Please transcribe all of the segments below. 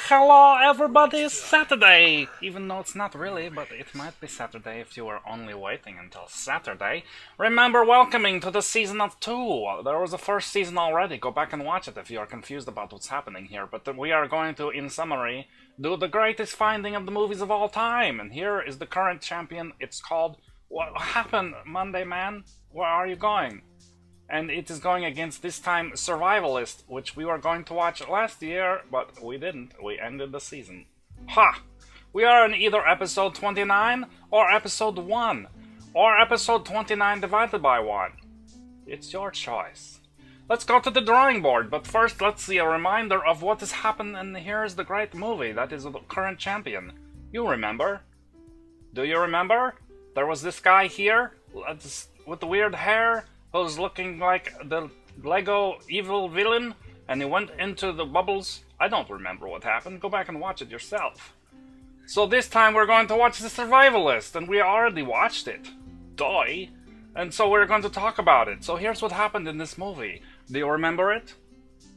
Hello everybody, it's Saturday! Even though it's not really, but it might be Saturday if you were only waiting until Saturday. Remember welcoming to the season of 2. There was a first season already, go back and watch it if you are confused about what's happening here. But we are going to, in summary, do the greatest finding of the movies of all time. And here is the current champion. It's called What Happened Monday Man? Where are you going? And it is going against, this time, Survivalist, which we were going to watch last year, but we didn't. We ended the season. Ha! We are in either episode 29 or episode 1, or episode 29 divided by 1. It's your choice. Let's go to the drawing board, but first let's see a reminder of what has happened, and here's the great movie that is the current champion. You remember? Do you remember? There was this guy here, with the weird hair, who's looking like the Lego evil villain, and he went into the bubbles. I don't remember what happened. Go back and watch it yourself. So this time we're going to watch The Survivalist, and we already watched it. Doy. And so we're going to talk about it. So here's what happened in this movie. Do you remember it?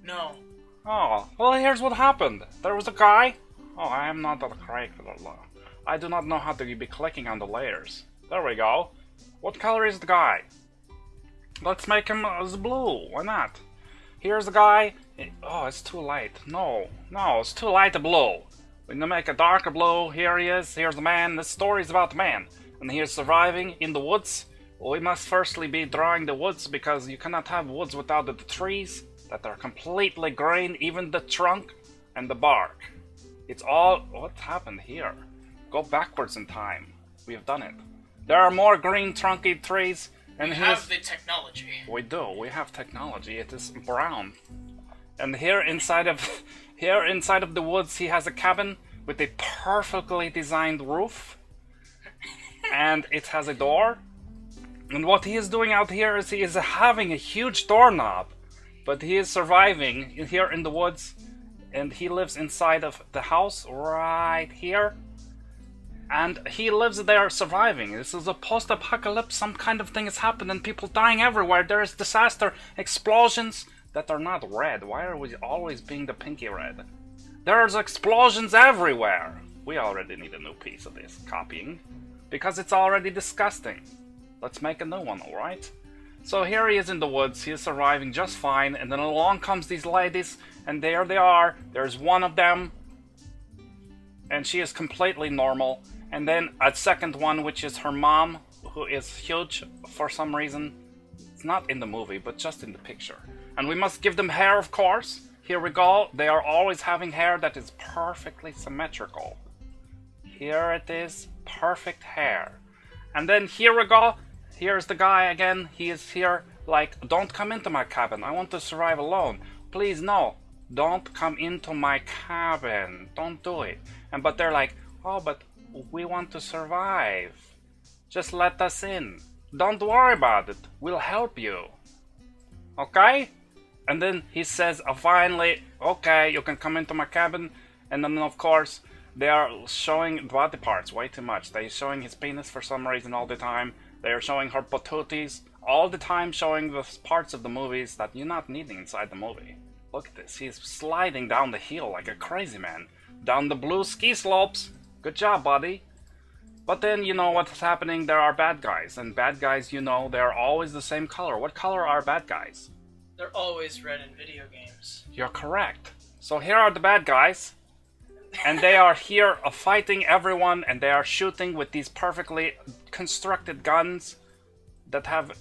No. Oh, well, here's what happened. There was a guy. Oh, I am not a crack. I do not know how to be clicking on the layers. There we go. What color is the guy? Let's make him as blue. Why not? Here's the guy. Oh, it's too light. No, it's too light a blue. We're gonna make a darker blue. Here he is. Here's the man. This story is about the man. And he is surviving in the woods. We must firstly be drawing the woods, because you cannot have woods without the trees that are completely green, even the trunk and the bark. It's all... What happened here? Go backwards in time. We have done it. There are more green trunky trees. And we have the technology. We do. We have technology. It is brown. And here inside of the woods, he has a cabin with a perfectly designed roof, and it has a door. And what he is doing out here is he is having a huge doorknob, but he is surviving here in the woods, and he lives inside of the house right here. And he lives there surviving. This is a post-apocalypse. Some kind of thing has happened and people dying everywhere. There is disaster, explosions that are not red. Why are we always being the pinky red? There's explosions everywhere. We already need a new piece of this copying, because it's already disgusting. Let's make a new one, alright? So here he is in the woods. He is surviving just fine. And then along comes these ladies, and there they are. There's one of them, and she is completely normal. And then a second one, which is her mom, who is huge for some reason. It's not in the movie, but just in the picture. And we must give them hair, of course. Here we go. They are always having hair that is perfectly symmetrical. Here it is. Perfect hair. And then here we go. Here's the guy again. He is here like, don't come into my cabin. I want to survive alone. Please, no. Don't come into my cabin. Don't do it. But they're like, oh, but we want to survive. Just let us in. Don't worry about it. We'll help you. Okay? And then he says, finally, okay, you can come into my cabin. And then, of course, they are showing body parts way too much. They're showing his penis for some reason all the time. They are showing her patooties all the time, showing the parts of the movies that you're not needing inside the movie. Look at this. He's sliding down the hill like a crazy man. Down the blue ski slopes. Good job, buddy. But then, you know what's happening? There are bad guys. And bad guys, you know, they're always the same color. What color are bad guys? They're always red in video games. You're correct. So here are the bad guys. And they are here fighting everyone. And they are shooting with these perfectly constructed guns that have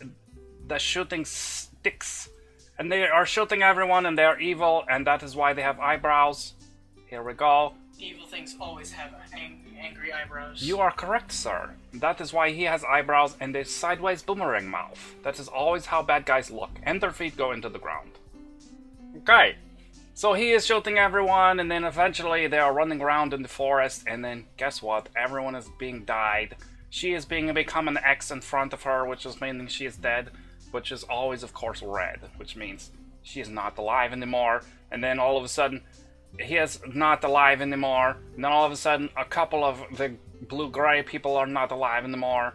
the shooting sticks. And they are shooting everyone, and they are evil. And that is why they have eyebrows. Here we go. Evil things always have angry eyebrows. You are correct, sir. That is why he has eyebrows and a sideways boomerang mouth. That is always how bad guys look. And their feet go into the ground. Okay. So he is shooting everyone, and then eventually they are running around in the forest, and then guess what? Everyone is being died. She is become an X in front of her, which is meaning she is dead, which is always, of course, red, which means she is not alive anymore. And then all of a sudden, he is not alive anymore. And then all of a sudden, a couple of the blue-gray people are not alive anymore.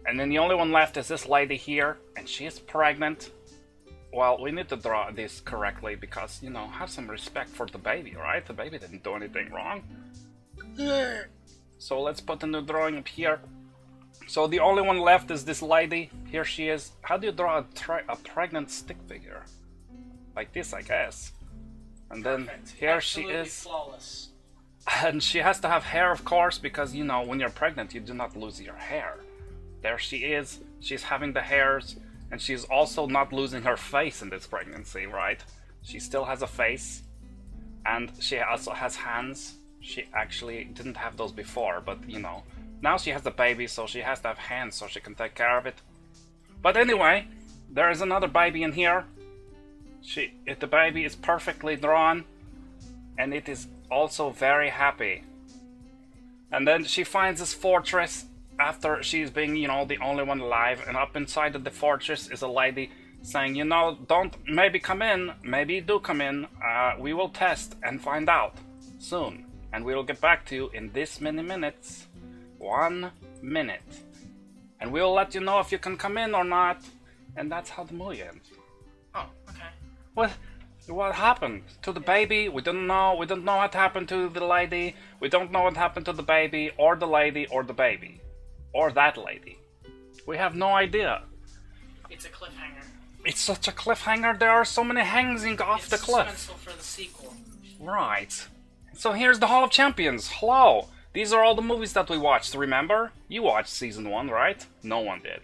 And then the only one left is this lady here, and she is pregnant. well, we need to draw this correctly because, you know, have some respect for the baby, right? The baby didn't do anything wrong. So let's put a new drawing up here. So the only one left is this lady. Here she is. How do you draw a pregnant stick figure? Like this, I guess. And then here Absolutely she is. Flawless. And she has to have hair, of course, because, you know, when you're pregnant, you do not lose your hair. There she is. She's having the hairs. And she's also not losing her face in this pregnancy, right? She still has a face. And she also has hands. She actually didn't have those before, but, you know. Now she has a baby, so she has to have hands so she can take care of it. But anyway, there is another baby in here. The baby is perfectly drawn. And it is also very happy. And then she finds this fortress after she's being, you know, the only one alive, and up inside of the fortress is a lady saying, you know, don't maybe come in, maybe do come in, we will test and find out soon, and we will get back to you in this many minutes, 1 minute, and we will let you know if you can come in or not, and that's how the movie ends. Oh, okay. What happened to the baby? We don't know what happened to the lady, we don't know what happened to the baby, or the lady, or the baby. Or that lady. We have no idea. It's a cliffhanger. It's such a cliffhanger. There are so many hanging off the cliff. It's suspenseful for the sequel. Right. So here's the Hall of Champions. Hello. These are all the movies that we watched, remember? You watched season 1, right? No one did.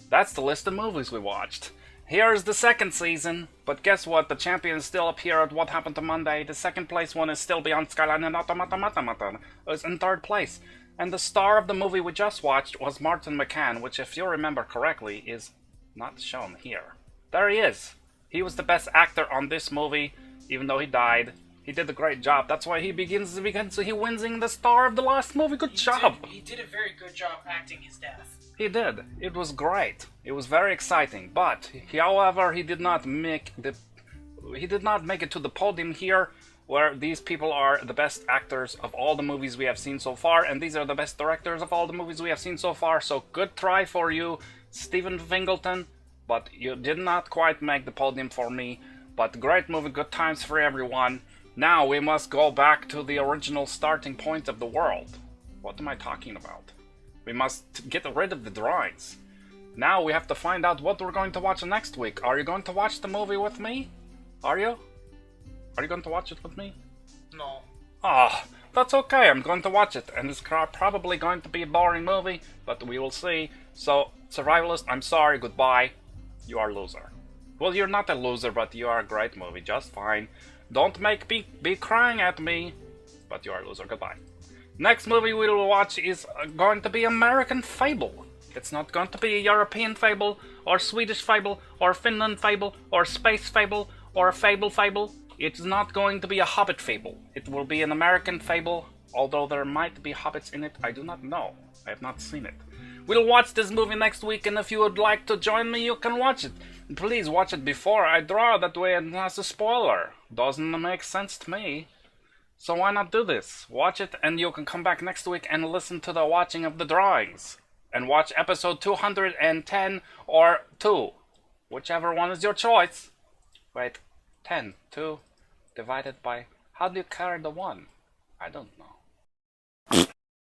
That's the list of movies we watched. Here's the second season. But guess what? The champion is still up here at What Happened to Monday. The second place one is still Beyond Skyline and Automata is in third place. And the star of the movie we just watched was Martin McCann, which, if you remember correctly, is not shown here. There he is. He was the best actor on this movie, even though he died. He did a great job. That's why he wins in the star of the last movie. Good job. He did a very good job acting his death. He did. It was great. It was very exciting. But, however, he did not make it to the podium here, where these people are the best actors of all the movies we have seen so far, and these are the best directors of all the movies we have seen so far, so good try for you, Stephen Fingleton, but you did not quite make the podium for me, but great movie, good times for everyone. Now we must go back to the original starting point of the world. What am I talking about? We must get rid of the drawings. Now we have to find out what we're going to watch next week. Are you going to watch the movie with me? Are you? Are you going to watch it with me? No. Ah, that's okay. I'm going to watch it, and it's probably going to be a boring movie, but we will see. So, Survivalist, I'm sorry, goodbye. You are a loser. Well, you're not a loser, but you are a great movie, just fine. Don't make me be crying at me, but you are a loser, goodbye. Next movie we will watch is going to be American Fable. It's not going to be a European Fable, or Swedish Fable, or Finland Fable, or Space Fable, or a Fable. It's not going to be a Hobbit Fable. It will be an American Fable, although there might be hobbits in it, I do not know. I have not seen it. We'll watch this movie next week, and if you would like to join me, you can watch it. Please watch it before I draw, that way it has a spoiler. Doesn't make sense to me. So why not do this? Watch it, and you can come back next week and listen to the watching of the drawings. And watch episode 210 or 2. Whichever one is your choice. Wait, 10, 2... divided by... How do you carry the 1? I don't know.